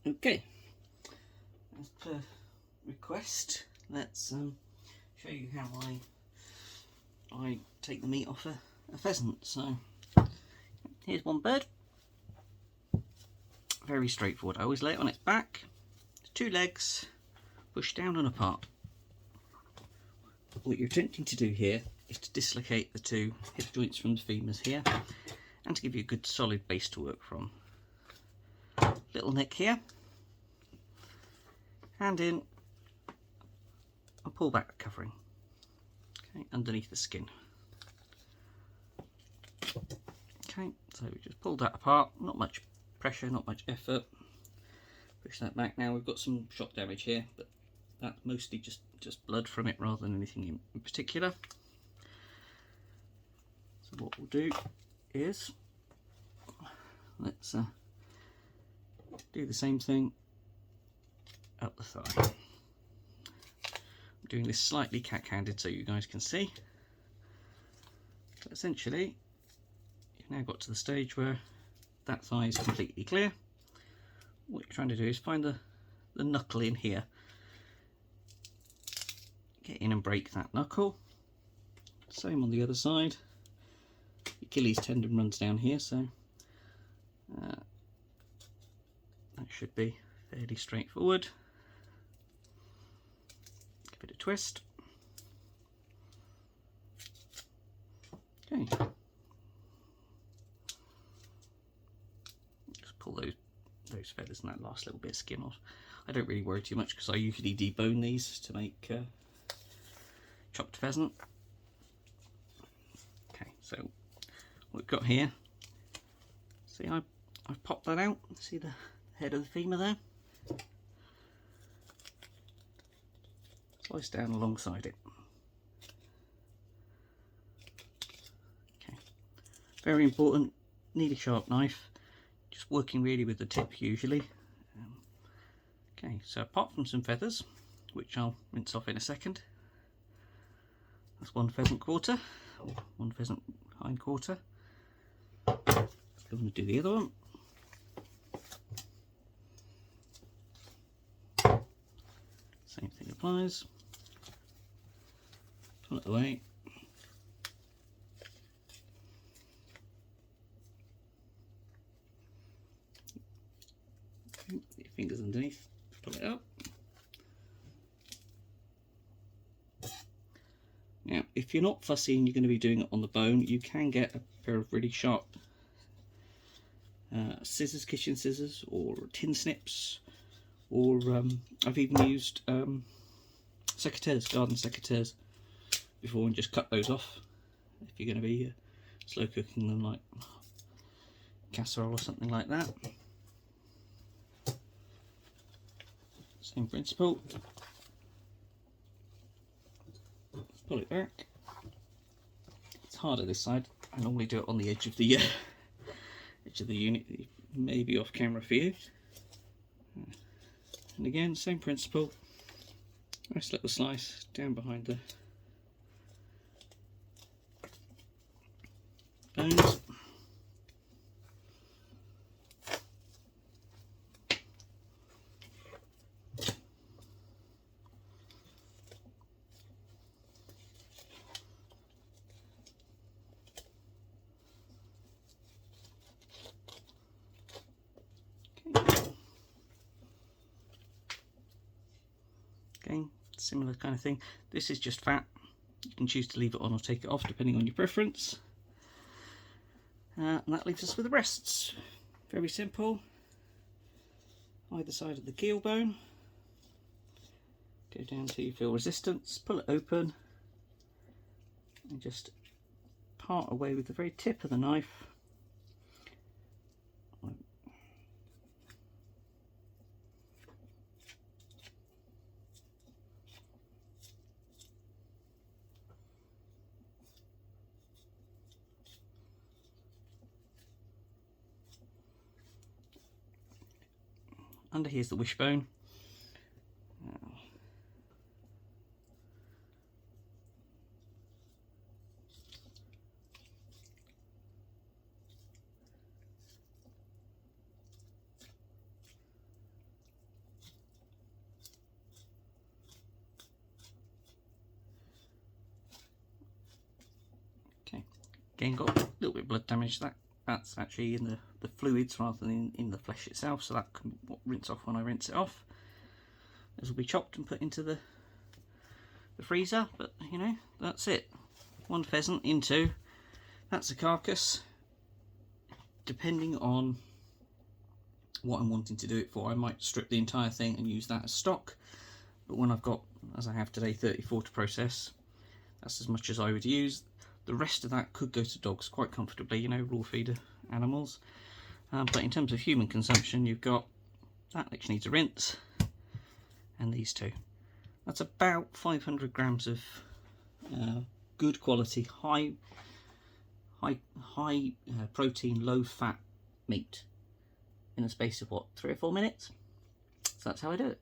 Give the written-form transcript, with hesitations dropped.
Okay, as per request, let's show you how I take the meat off a pheasant. So here's one bird. Very straightforward. I always lay it on its back, two legs, push down and apart. What you're attempting to do here is to dislocate the two hip joints from the femurs here, and to give you a good solid base to work from. Little neck here, hand in, and pull back the covering, okay, underneath the skin. Okay, so we just pulled that apart, not much pressure, not much effort. Push that back. Now we've got some shock damage here, but that's mostly just blood from it rather than anything in particular. So what we'll do is, let's do the same thing up the thigh. I'm doing this slightly cack-handed so you guys can see. But essentially, you've now got to the stage where that thigh is completely clear. What you're trying to do is find the knuckle in here. Get in and break that knuckle. Same on the other side. Achilles tendon runs down here, so that should be fairly straightforward. Give it a twist. Okay. Just pull those feathers and that last little bit of skin off. I don't really worry too much because I usually debone these to make chopped pheasant. Okay, so what we've got here, see I've popped that out, see the head of the femur there? Slice down alongside it. Okay, very important, need a sharp knife, just working really with the tip usually. Okay, so apart from some feathers, which I'll rinse off in a second, that's one pheasant quarter, one pheasant hind quarter. Let's go and do the other one. Same thing applies. Pull it away. Put your fingers underneath, pull it up. Now, if you're not fussy and you're going to be doing it on the bone, you can get a pair of really sharp scissors, kitchen scissors, or tin snips, or I've even used secateurs, garden secateurs before, and just cut those off if you're going to be slow cooking them like casserole or something like that. Same principle. Let's pull it back. It's harder this side. I normally do it on the edge of the unit. Maybe off camera for you. And again, same principle. Nice little slice down behind the bones. Again, similar kind of thing. This is just fat. You can choose to leave it on or take it off depending on your preference. And that leaves us with the breasts. Very simple. Either side of the keel bone. Go down till you feel resistance, pull it open, and just part away with the very tip of the knife. Under here's the wishbone. Again, got a little bit of blood damage. That's actually in the fluids rather than in the flesh itself, so that can rinse off when I rinse it off. This will be chopped and put into the freezer, but you know, that's it. One pheasant into, that's a carcass. Depending on what I'm wanting to do it for, I might strip the entire thing and use that as stock, but when I've got, as I have today, 34 to process, that's as much as I would use. The rest of that could go to dogs quite comfortably, you know, raw feeder animals. But in terms of human consumption, you've got that which needs a rinse, and these two. That's about 500 grams of good quality, high protein, low fat meat in the space of what, 3 or 4 minutes. So that's how I do it.